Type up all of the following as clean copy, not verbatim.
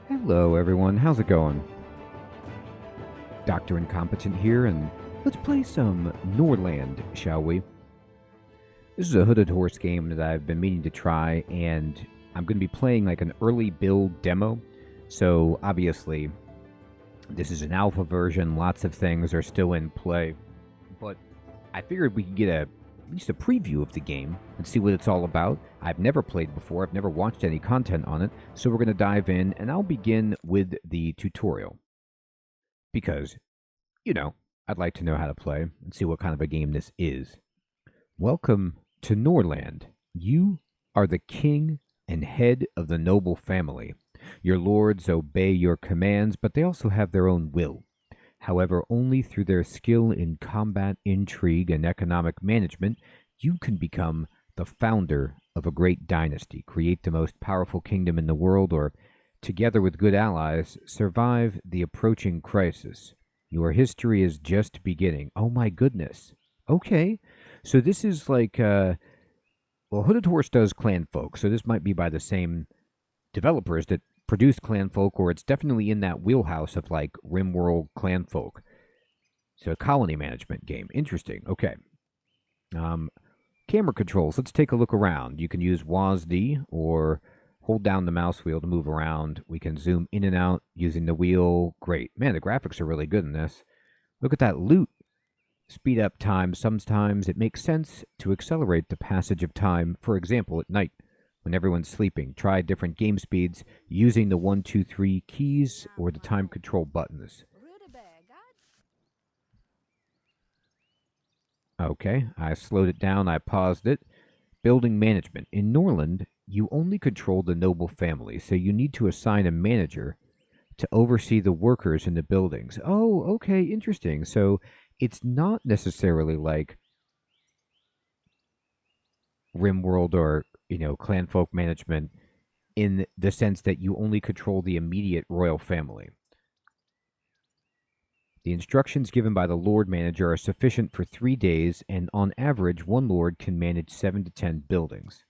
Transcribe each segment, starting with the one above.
Hello everyone, how's it going? Dr. Incompetent here, and let's play some Norland, shall we? This is a hooded horse game that I've been meaning to try, and I'm going to be playing like an early build demo. So obviously, this is an alpha version, lots of things are still in play. But I figured we could get at least a preview of the game and see what it's all about. I've never played before, I've never watched any content on it, so we're going to dive in, and I'll begin with the tutorial. Because, I'd like to know how to play and see what kind of a game this is. Welcome to Norland. You are the king and head of the noble family. Your lords obey your commands, but they also have their own will. However, only through their skill in combat, intrigue, and economic management, you can become the founder of a great dynasty, create the most powerful kingdom in the world, or, together with good allies, survive the approaching crisis. Your history is just beginning. Oh my goodness. Okay. So this is like, Hooded Horse does Clanfolk, so this might be by the same developers that produced Clanfolk, or it's definitely in that wheelhouse of like RimWorld Clanfolk. So a colony management game. Interesting. Okay. Camera controls. Let's take a look around. You can use WASD or hold down the mouse wheel to move around. We can zoom in and out using the wheel. Great. Man, the graphics are really good in this. Look at that loot. Speed up time. Sometimes it makes sense to accelerate the passage of time. For example, at night, when everyone's sleeping, try different game speeds using the 1, 2, 3 keys or the time control buttons. Okay, I slowed it down, I paused it. Building management. In Norland, you only control the noble family, so you need to assign a manager to oversee the workers in the buildings. Oh, okay, interesting. So it's not necessarily like RimWorld or, Clanfolk management in the sense that you only control the immediate royal family. The instructions given by the Lord Manager are sufficient for 3 days, and on average, one Lord can manage 7 to 10 buildings.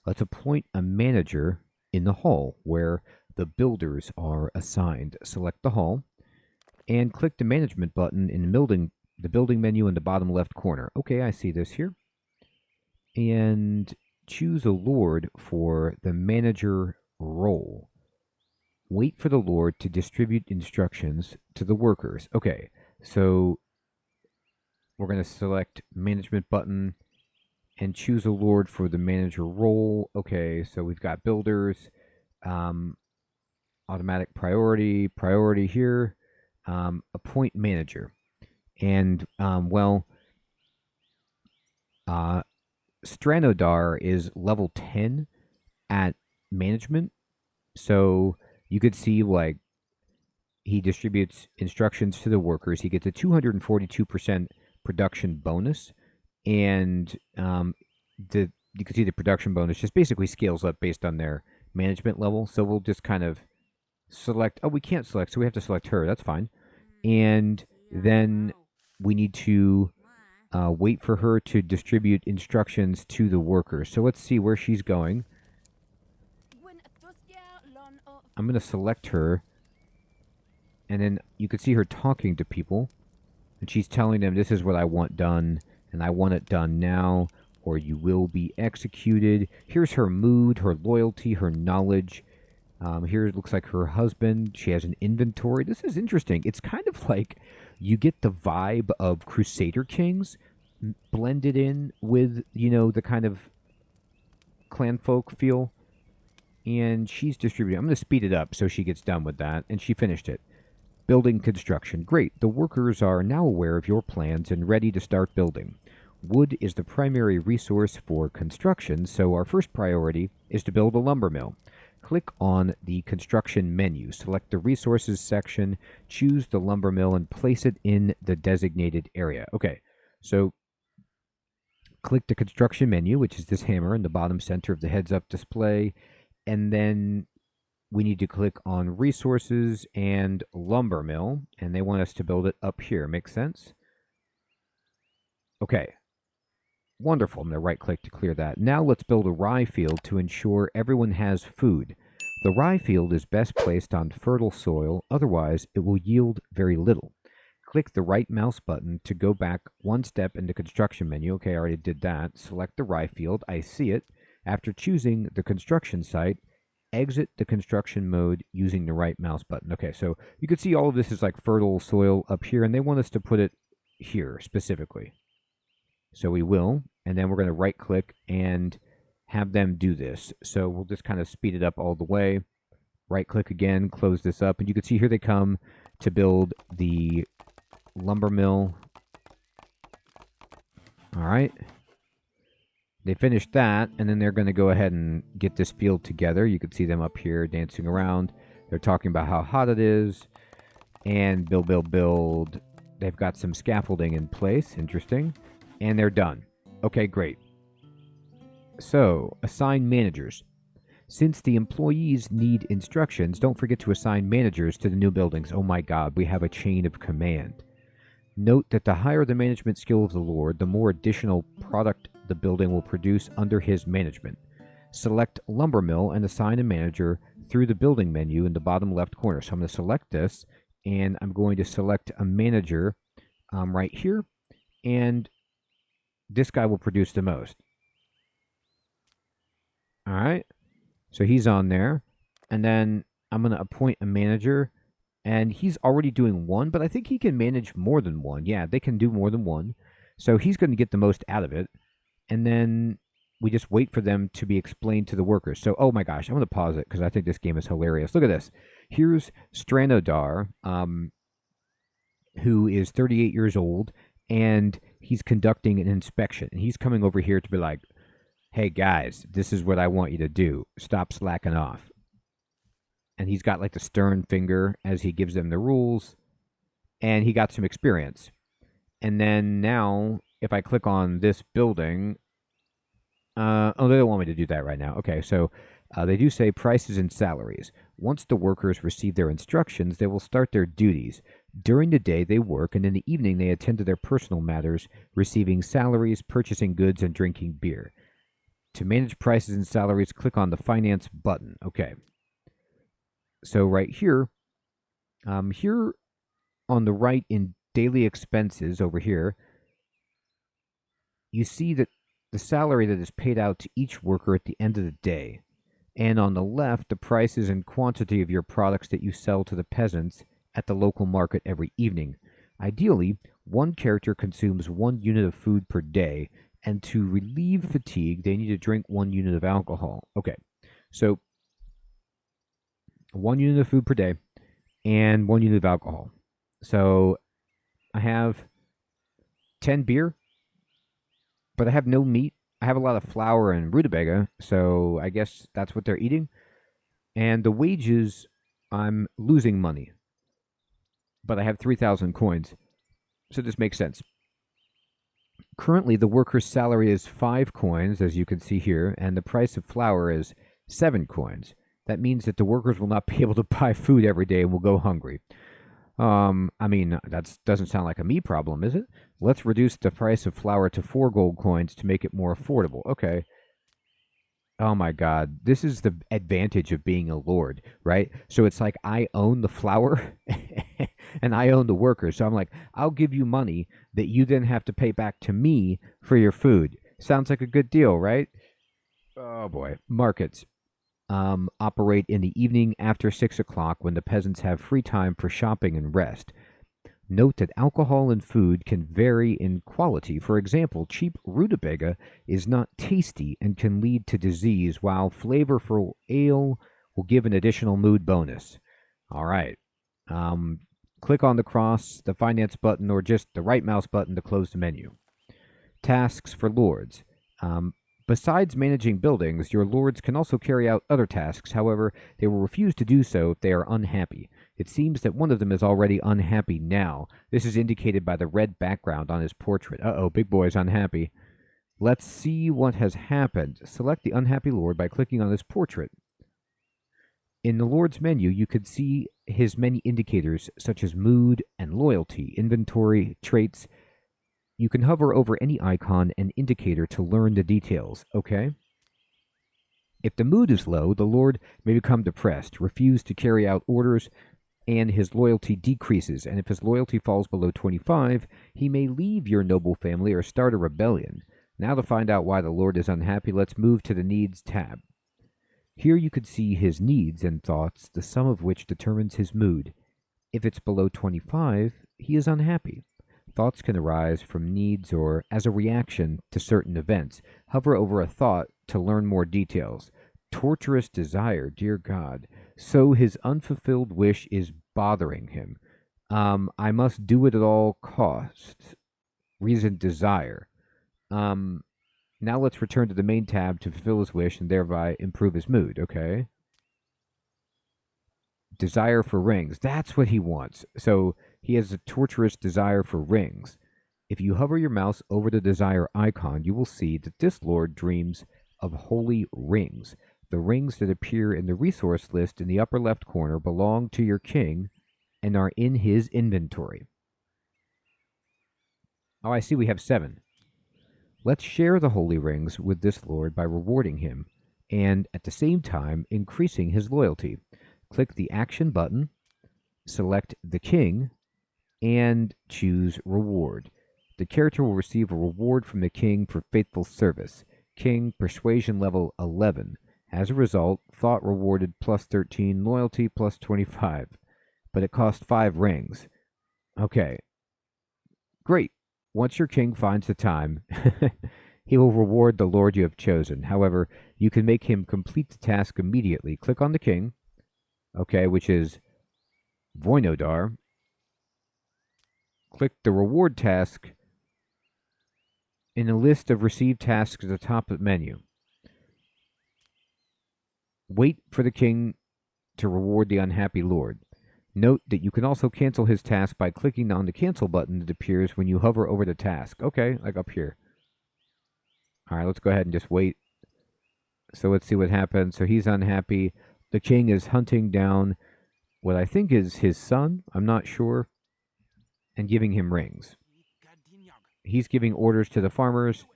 Let's appoint a manager in the hall where the builders are assigned. Select the hall and click the management button in the building menu in the bottom left corner. Okay, I see this here. And choose a Lord for the manager role. Wait for the Lord to distribute instructions to the workers. Okay, so we're going to select management button and choose a Lord for the manager role. Okay, so we've got builders, automatic priority here, appoint manager. And, Stranodar is level 10 at management. So you could see like he distributes instructions to the workers. He gets a 242% production bonus, and you can see the production bonus just basically scales up based on their management level. So we'll just kind of select. Oh, we can't select, so we have to select her. That's fine. And then we need to wait for her to distribute instructions to the workers. So let's see where she's going. I'm going to select her, and then you can see her talking to people, and she's telling them this is what I want done, and I want it done now, or you will be executed. Here's her mood, her loyalty, her knowledge. Here it looks like her husband. She has an inventory. This is interesting. It's kind of like you get the vibe of Crusader Kings blended in with, the kind of Clanfolk feel. And she's distributing. I'm going to speed it up so she gets done with that. And she finished it. Building construction. Great. The workers are now aware of your plans and ready to start building. Wood is the primary resource for construction, so our first priority is to build a lumber mill. Click on the construction menu. Select the resources section, choose the lumber mill, and place it in the designated area. Okay, so click the construction menu, which is this hammer in the bottom center of the heads-up display. And then we need to click on resources and lumber mill, and they want us to build it up here. Makes sense? Okay. Wonderful. I'm going to right click to clear that. Now let's build a rye field to ensure everyone has food. The rye field is best placed on fertile soil, otherwise it will yield very little. Click the right mouse button to go back one step in the construction menu. Okay, I already did that. Select the rye field. I see it. After choosing the construction site, exit the construction mode using the right mouse button. Okay, so you can see all of this is like fertile soil up here, and they want us to put it here specifically. So we will, and then we're going to right click and have them do this. So we'll just kind of speed it up all the way. Right click again, close this up, and you can see here they come to build the lumber mill. All right. They finished that, and then they're going to go ahead and get this field together. You can see them up here dancing around. They're talking about how hot it is. And build, build, build. They've got some scaffolding in place. Interesting. And they're done. Okay, great. So, assign managers. Since the employees need instructions, don't forget to assign managers to the new buildings. Oh my god, we have a chain of command. Note that the higher the management skill of the Lord, the more additional product the building will produce under his management. Select Lumber Mill and assign a manager through the building menu in the bottom left corner. So I'm going to select this, and I'm going to select a manager right here, and this guy will produce the most. All right, so he's on there, and then I'm going to appoint a manager. And he's already doing one, but I think he can manage more than one. Yeah, they can do more than one. So he's going to get the most out of it. And then we just wait for them to be explained to the workers. So, oh my gosh, I'm going to pause it because I think this game is hilarious. Look at this. Here's Stranodar, who is 38 years old, and he's conducting an inspection. And he's coming over here to be like, hey guys, this is what I want you to do. Stop slacking off. And he's got like the stern finger as he gives them the rules, and he got some experience. And then now, if I click on this building, oh, they don't want me to do that right now. Okay, so they do say prices and salaries. Once the workers receive their instructions, they will start their duties. During the day, they work, and in the evening, they attend to their personal matters, receiving salaries, purchasing goods, and drinking beer. To manage prices and salaries, click on the finance button. Okay. So right here, here on the right in daily expenses over here, you see that the salary that is paid out to each worker at the end of the day. And on the left, the prices and quantity of your products that you sell to the peasants at the local market every evening. Ideally, one character consumes 1 unit of food per day, and to relieve fatigue, they need to drink 1 unit of alcohol. Okay, so 1 unit of food per day and 1 unit of alcohol. So I have 10 beer, but I have no meat. I have a lot of flour and rutabaga, so I guess that's what they're eating. And the wages, I'm losing money, but I have 3,000 coins, so this makes sense. Currently, the worker's salary is 5 coins, as you can see here, and the price of flour is 7 coins. That means that the workers will not be able to buy food every day and will go hungry. I mean, that doesn't sound like a me problem, is it? Let's reduce the price of flour to 4 gold coins to make it more affordable. Okay. Oh my god, this is the advantage of being a lord, right? So it's like I own the flour and I own the workers. So I'm like, I'll give you money that you then have to pay back to me for your food. Sounds like a good deal, right? Oh boy. Markets operate in the evening after 6 o'clock when the peasants have free time for shopping and rest. Note that alcohol and food can vary in quality. For example, cheap rutabaga is not tasty and can lead to disease, while flavorful ale will give an additional mood bonus. All right. Click on the cross, the finance button, or just the right mouse button to close the menu. Tasks for lords. Besides managing buildings, your lords can also carry out other tasks. However, they will refuse to do so if they are unhappy. It seems that one of them is already unhappy now. This is indicated by the red background on his portrait. Uh-oh, big boy's unhappy. Let's see what has happened. Select the unhappy lord by clicking on his portrait. In the lord's menu, you could see his many indicators, such as mood and loyalty, inventory, traits. You can hover over any icon and indicator to learn the details, okay? If the mood is low, the Lord may become depressed, refuse to carry out orders, and his loyalty decreases. And if his loyalty falls below 25, he may leave your noble family or start a rebellion. Now to find out why the Lord is unhappy, let's move to the Needs tab. Here you could see his needs and thoughts, the sum of which determines his mood. If it's below 25, he is unhappy. Thoughts can arise from needs or as a reaction to certain events. Hover over a thought to learn more details. Torturous desire, dear God. So his unfulfilled wish is bothering him. I must do it at all costs. Reason, desire. Now let's return to the main tab to fulfill his wish and thereby improve his mood, okay? Desire for rings. That's what he wants. So he has a torturous desire for rings. If you hover your mouse over the desire icon, you will see that this lord dreams of holy rings. The rings that appear in the resource list in the upper left corner belong to your king and are in his inventory. Oh, I see we have 7. Let's share the holy rings with this lord by rewarding him and at the same time increasing his loyalty. Click the action button, select the king, and choose reward. The character will receive a reward from the king for faithful service. King, persuasion level 11. As a result, thought rewarded plus 13, loyalty plus 25. But it cost 5 rings. Okay. Great. Once your king finds the time, he will reward the lord you have chosen. However, you can make him complete the task immediately. Click on the king, okay, which is Voinodar. Click the reward task in a list of received tasks at the top of the menu. Wait for the king to reward the unhappy lord. Note that you can also cancel his task by clicking on the cancel button that appears when you hover over the task. Okay, like up here. All right, let's go ahead and just wait. So let's see what happens. So he's unhappy. The king is hunting down what I think is his son. I'm not sure. And giving him rings. He's giving orders to the farmers.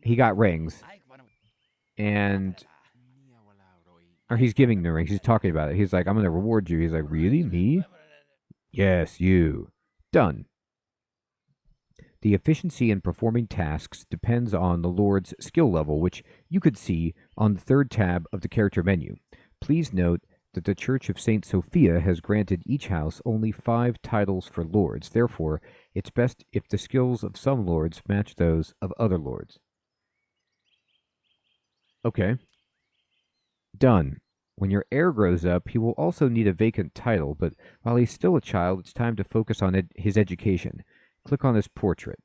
He got rings. And... or he's giving the rings. He's talking about it. He's like, I'm going to reward you. He's like, really? Me? Yes, you. Done. The efficiency in performing tasks depends on the Lord's skill level, which you could see on the 3rd tab of the character menu. Please note that the Church of St. Sophia has granted each house only 5 titles for lords. Therefore, it's best if the skills of some lords match those of other lords. Okay. Done. When your heir grows up, he will also need a vacant title, but while he's still a child, it's time to focus on his education. Click on his portrait.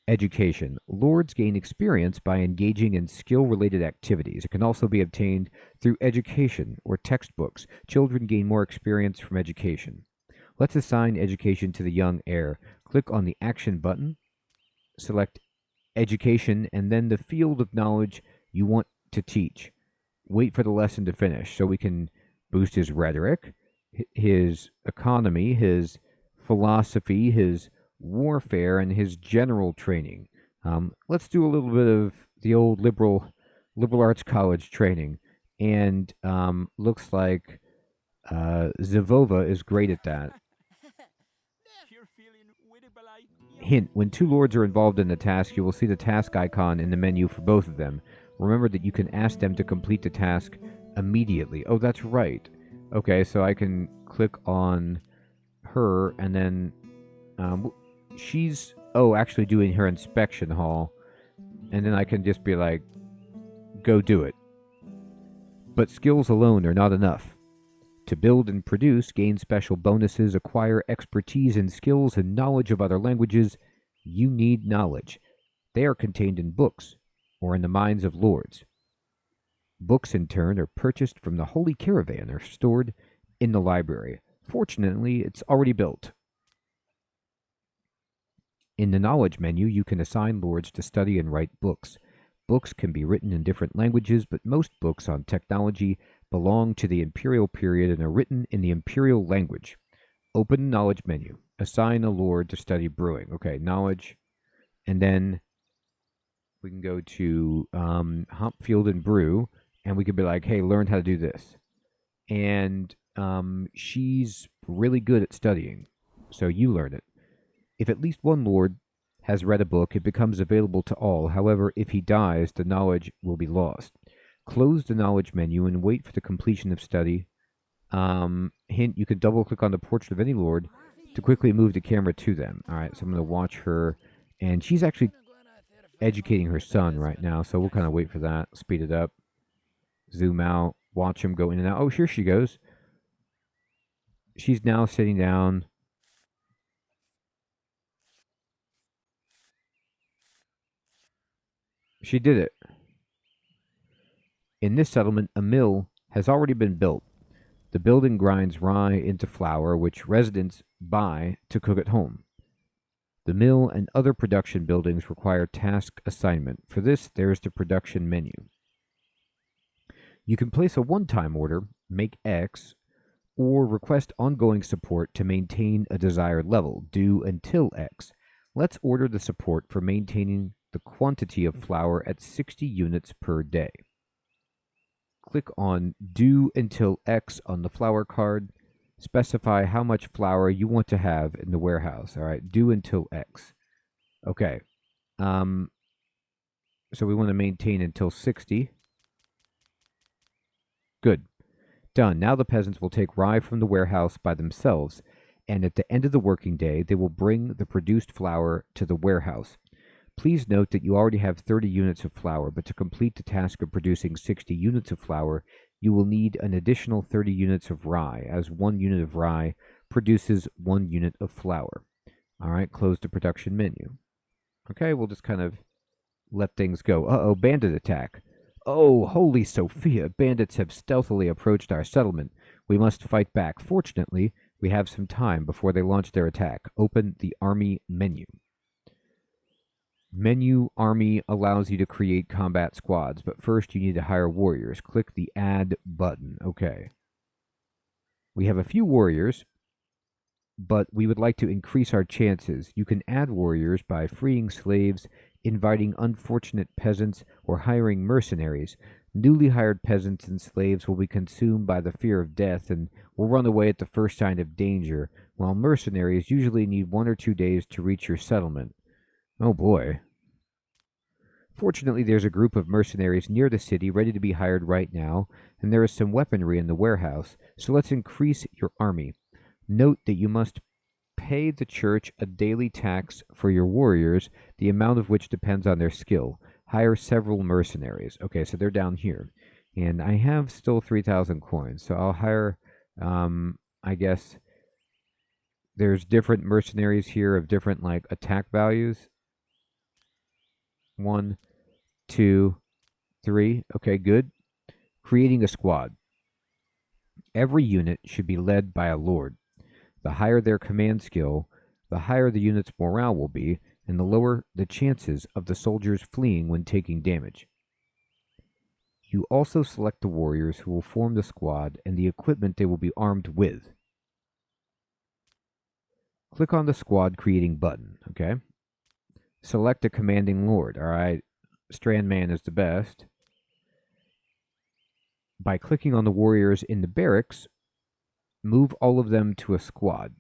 Education. Lords gain experience by engaging in skill-related activities. It can also be obtained through education or textbooks. Children gain more experience from education. Let's assign education to the young heir. Click on the action button, select education, and then the field of knowledge you want to teach. Wait for the lesson to finish so we can boost his rhetoric, his economy, his philosophy, his warfare, and his general training. Let's do a little bit of the old liberal arts college training. And looks like Zvova is great at that. Hint, when 2 lords are involved in the task, you will see the task icon in the menu for both of them. Remember that you can ask them to complete the task immediately. Oh, that's right. Okay, so I can click on her, and then she's, actually doing her inspection hall. And then I can just be like, go do it. But skills alone are not enough. To build and produce, gain special bonuses, acquire expertise in skills and knowledge of other languages, you need knowledge. They are contained in books, or in the minds of lords. Books, in turn, are purchased from the Holy Caravan or stored in the library. Fortunately, it's already built. In the Knowledge menu, you can assign lords to study and write books. Books can be written in different languages, but most books on technology belong to the Imperial period and are written in the Imperial language. Open the Knowledge menu. Assign a lord to study brewing. Okay, Knowledge. And then we can go to Hop, Field, and Brew. And we could be like, hey, learn how to do this. And she's really good at studying, so you learn it. If at least one lord has read a book, it becomes available to all. However, if he dies, the knowledge will be lost. Close the knowledge menu and wait for the completion of study. Hint, you can double click on the portrait of any lord to quickly move the camera to them. All right, so I'm going to watch her, and she's actually educating her son right now, so we'll kind of wait for that, speed it up, zoom out, watch him go in and out. Oh, here she goes. She's now sitting down. She did it. In this settlement, a mill has already been built. The building grinds rye into flour, which residents buy to cook at home. The mill and other production buildings require task assignment. For this, there is the production menu. You can place a one-time order, make X, or request ongoing support to maintain a desired level, do until X. Let's order the support for maintaining the quantity of flour at 60 units per day. Click on do until X on the flour card. Specify how much flour you want to have in the warehouse. All right, do until X. Okay. So we want to maintain until 60. Good. Done. Now the peasants will take rye from the warehouse by themselves, and at the end of the working day, they will bring the produced flour to the warehouse. Please note that you already have 30 units of flour, but to complete the task of producing 60 units of flour, you will need an additional 30 units of rye, as 1 unit of rye produces 1 unit of flour. All right, close the production menu. Okay, we'll just kind of let things go. Uh-oh, bandit attack. Oh, holy Sophia, bandits have stealthily approached our settlement. We must fight back. Fortunately, we have some time before they launch their attack. Open the army menu. Menu Army allows you to create combat squads, but first you need to hire warriors. Click the Add button. Okay. We have a few warriors, but we would like to increase our chances. You can add warriors by freeing slaves, inviting unfortunate peasants, or hiring mercenaries. Newly hired peasants and slaves will be consumed by the fear of death and will run away at the first sign of danger, while mercenaries usually need 1 or 2 days to reach your settlement. Oh boy. Fortunately, there's a group of mercenaries near the city ready to be hired right now, and there is some weaponry in the warehouse, so let's increase your army. Note that you must pay the church a daily tax for your warriors, the amount of which depends on their skill. Hire several mercenaries. Okay, so they're down here. And I have still 3,000 coins, so I'll hire, I guess, there's different mercenaries here of different, like, attack values. 1, 2, 3. Okay, good. Creating a squad. Every unit should be led by a lord. The higher their command skill, the higher the unit's morale will be, and the lower the chances of the soldiers fleeing when taking damage. You also select the warriors who will form the squad and the equipment they will be armed with. Click on the squad creating button, okay? Select a commanding lord, all right? Strandman is the best. By clicking on the warriors in the barracks, move all of them to a squad.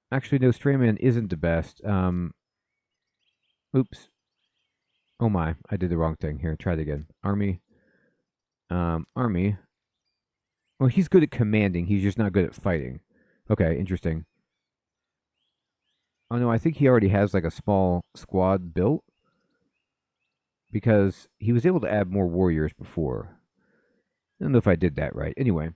Actually, no, Strandman isn't the best. Oops. Oh my, I did the wrong thing. Here, try it again. Army. Army. Well, he's good at commanding. He's just not good at fighting. Okay, interesting. Oh no, I think he already has like a small squad built. Because he was able to add more warriors before. I don't know if I did that right. Anyway.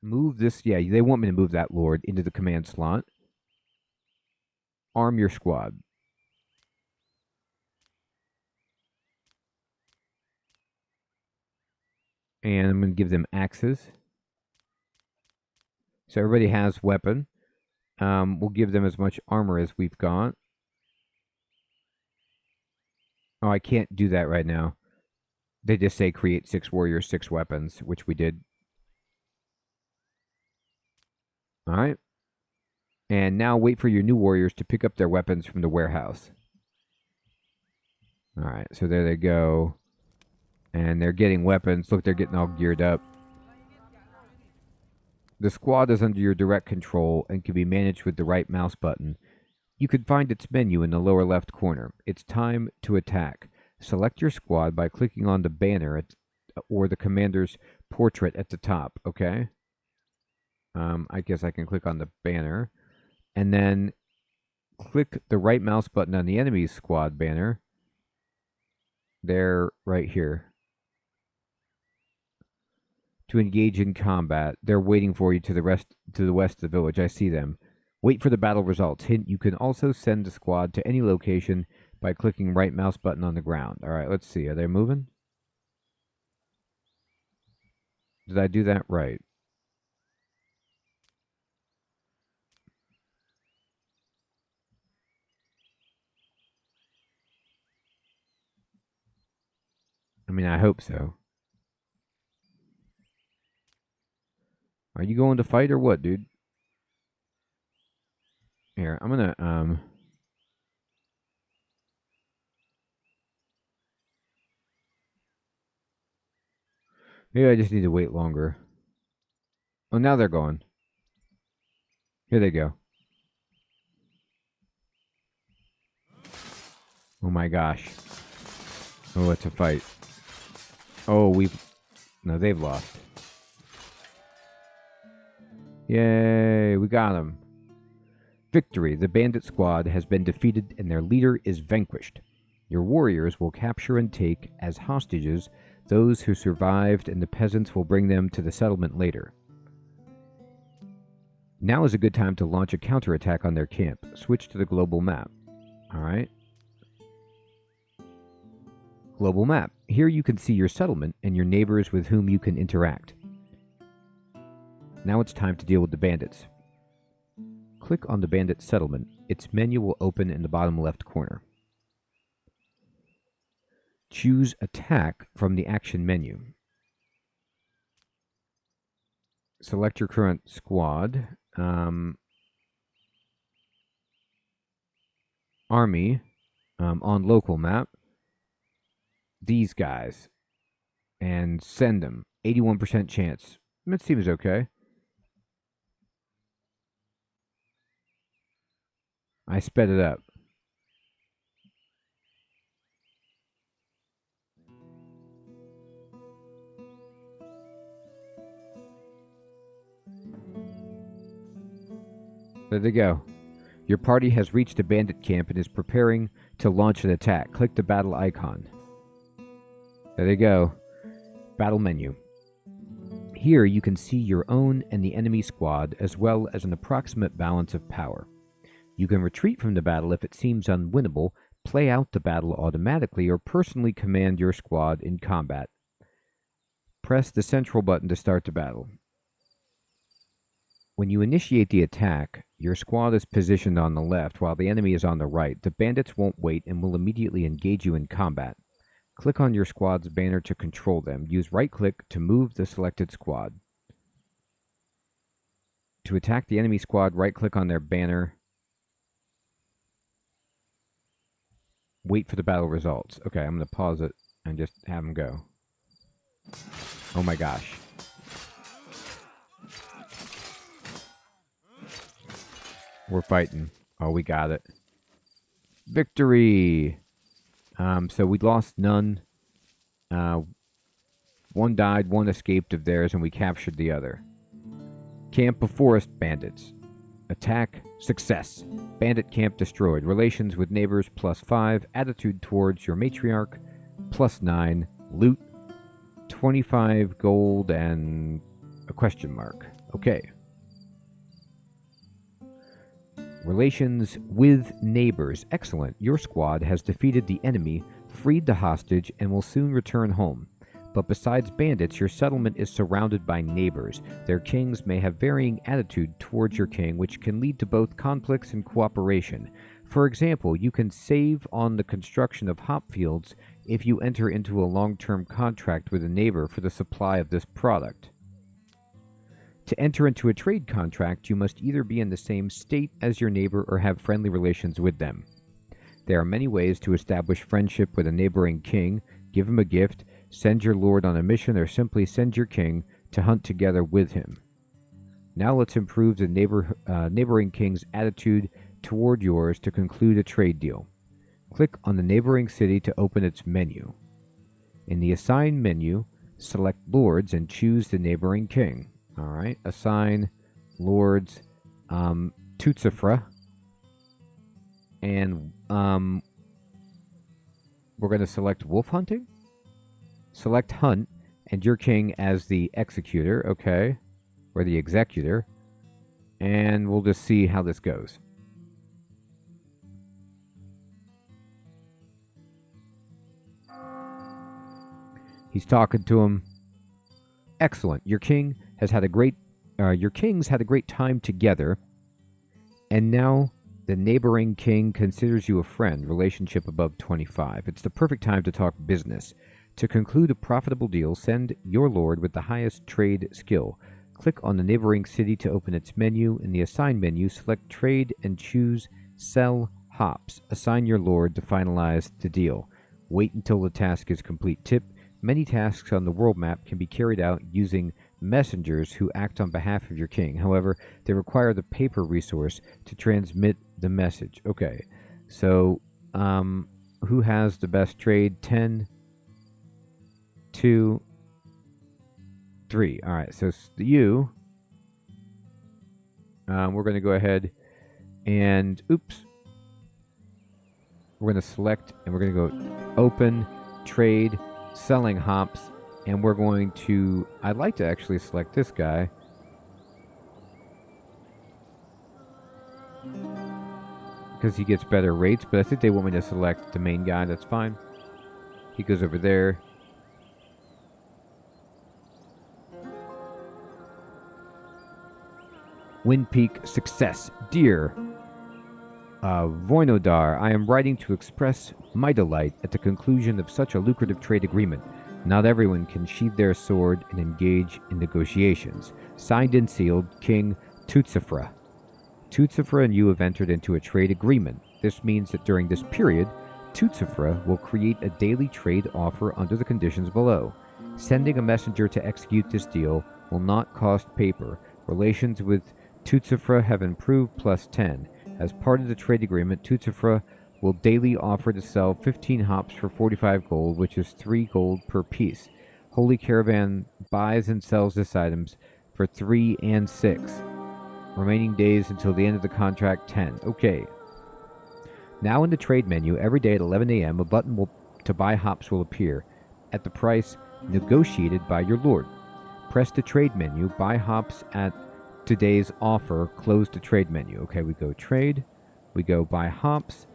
Move this. Yeah, they want me to move that lord into the command slot. Arm your squad. And I'm going to give them axes. So everybody has weapon. We'll give them as much armor as we've got. Oh, I can't do that right now. They just say create 6 warriors, 6 weapons, which we did. All right. And now wait for your new warriors to pick up their weapons from the warehouse. Alright, so there they go. And they're getting weapons. Look, they're getting all geared up. The squad is under your direct control and can be managed with the right mouse button. You can find its menu in the lower left corner. It's time to attack. Select your squad by clicking on the banner or the commander's portrait at the top, okay? I guess I can click on the banner. And then click the right mouse button on the enemy's squad banner. They're right here. To engage in combat. They're waiting for you to the west of the village. I see them. Wait for the battle results. Hint, you can also send the squad to any location by clicking right mouse button on the ground. Alright, let's see. Are they moving? Did I do that right? I mean, I hope so. Are you going to fight or what, dude? Here, I'm gonna, maybe I just need to wait longer. Oh, now they're going. Here they go. Oh my gosh. Oh, it's a fight. Oh, no, they've lost. Yay, we got them. Victory. The bandit squad has been defeated and their leader is vanquished. Your warriors will capture and take as hostages those who survived, and the peasants will bring them to the settlement later. Now is a good time to launch a counterattack on their camp. Switch to the global map. Alright. Global map. Here you can see your settlement and your neighbors with whom you can interact. Now it's time to deal with the bandits. Click on the bandit settlement. Its menu will open in the bottom left corner. Choose attack from the action menu. Select your current squad. Army. On local map. These guys. And send them. 81% chance. That seems okay. I sped it up. There they go. Your party has reached a bandit camp and is preparing to launch an attack. Click the battle icon. There they go. Battle menu. Here you can see your own and the enemy squad, as well as an approximate balance of power. You can retreat from the battle if it seems unwinnable, play out the battle automatically, or personally command your squad in combat. Press the central button to start the battle. When you initiate the attack, your squad is positioned on the left while the enemy is on the right. The bandits won't wait and will immediately engage you in combat. Click on your squad's banner to control them. Use right-click to move the selected squad. To attack the enemy squad, right-click on their banner. Wait for the battle results. Okay, I'm going to pause it and just have them go. Oh my gosh. We're fighting. Oh, we got it. Victory! So we lost none. One died, one escaped of theirs, and we captured the other. Camp of Forest Bandits. Attack, success. Bandit camp destroyed. Relations with neighbors, +5. Attitude towards your matriarch, +9. Loot, 25 gold and a question mark. Okay. Relations with neighbors. Excellent. Your squad has defeated the enemy, freed the hostage, and will soon return home. But besides bandits, your settlement is surrounded by neighbors. Their kings may have varying attitude towards your king, which can lead to both conflicts and cooperation. For example, you can save on the construction of hop fields if you enter into a long-term contract with a neighbor for the supply of this product. To enter into a trade contract, you must either be in the same state as your neighbor or have friendly relations with them. There are many ways to establish friendship with a neighboring king. Give him a gift, send your lord on a mission, or simply send your king to hunt together with him. Now let's improve the neighboring king's attitude toward yours to conclude a trade deal. Click on the neighboring city to open its menu. In the Assign menu, select Lords and choose the neighboring king. Alright, assign Lords Tutsifra. And we're going to select Wolf Hunting. Select Hunt, and your king as the executor, okay? Or the executor. And we'll just see how this goes. He's talking to him. Excellent. Your kings had a great time together, and now the neighboring king considers you a friend. Relationship above 25. It's the perfect time to talk business. To conclude a profitable deal, send your lord with the highest trade skill. Click on the neighboring city to open its menu. In the Assign menu, select Trade and choose Sell Hops. Assign your lord to finalize the deal. Wait until the task is complete. Tip: many tasks on the world map can be carried out using messengers who act on behalf of your king. However, they require the paper resource to transmit the message. Okay, so who has the best trade? 10, 2, 3. All right, so you. We're going to go ahead and we're going to select, and we're going to go Open Trade. Selling hops, and we're going to, I'd like to actually select this guy because he gets better rates, but I think they want me to select the main guy. That's fine. He goes over there. Wind Peak success. Dear Voinodar, I am writing to express my delight at the conclusion of such a lucrative trade agreement. Not everyone can sheathe their sword and engage in negotiations. Signed and sealed, King Tutsifra. Tutsifra and you have entered into a trade agreement. This means that during this period, Tutsifra will create a daily trade offer under the conditions below. Sending a messenger to execute this deal will not cost paper. Relations with Tutsifra have improved +10. As part of the trade agreement, Tutsifra will daily offer to sell 15 hops for 45 gold, which is 3 gold per piece. Holy Caravan buys and sells this items for 3 and 6. Remaining days until the end of the contract, 10. Okay. Now in the trade menu, every day at 11 a.m., a button to buy hops will appear at the price negotiated by your lord. Press the trade menu, buy hops at today's offer, close the trade menu. Okay, we go trade, we go buy hops.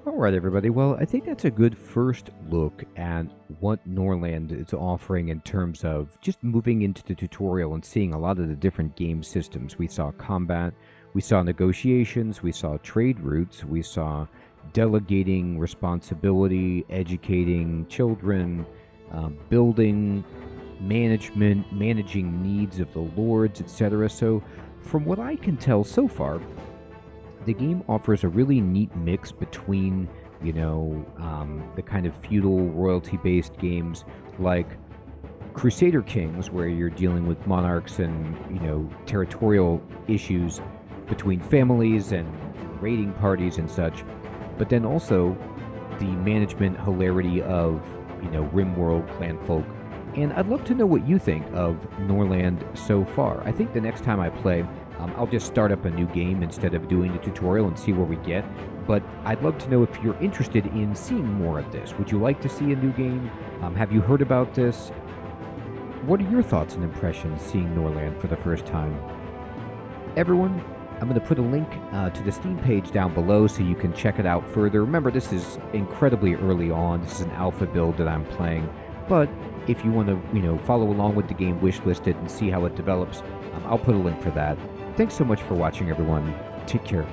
Alright everybody, well I think that's a good first look at what Norland is offering in terms of just moving into the tutorial and seeing a lot of the different game systems. We saw combat, we saw negotiations, we saw trade routes, we saw delegating responsibility, educating children, building, management, managing needs of the lords, etc. So from what I can tell so far, the game offers a really neat mix between, you know, the kind of feudal royalty-based games like Crusader Kings, where you're dealing with monarchs and, you know, territorial issues between families and raiding parties and such, but then also the management hilarity of, you know, RimWorld, Clanfolk. And I'd love to know what you think of Norland so far. I think the next time I play, I'll just start up a new game instead of doing the tutorial and see where we get. But I'd love to know if you're interested in seeing more of this. Would you like to see a new game? Have you heard about this? What are your thoughts and impressions seeing Norland for the first time? Everyone, I'm going to put a link to the Steam page down below so you can check it out further. Remember, this is incredibly early on. This is an alpha build that I'm playing. But if you want to, you know, follow along with the game, wishlist it, and see how it develops, I'll put a link for that. Thanks so much for watching, everyone. Take care.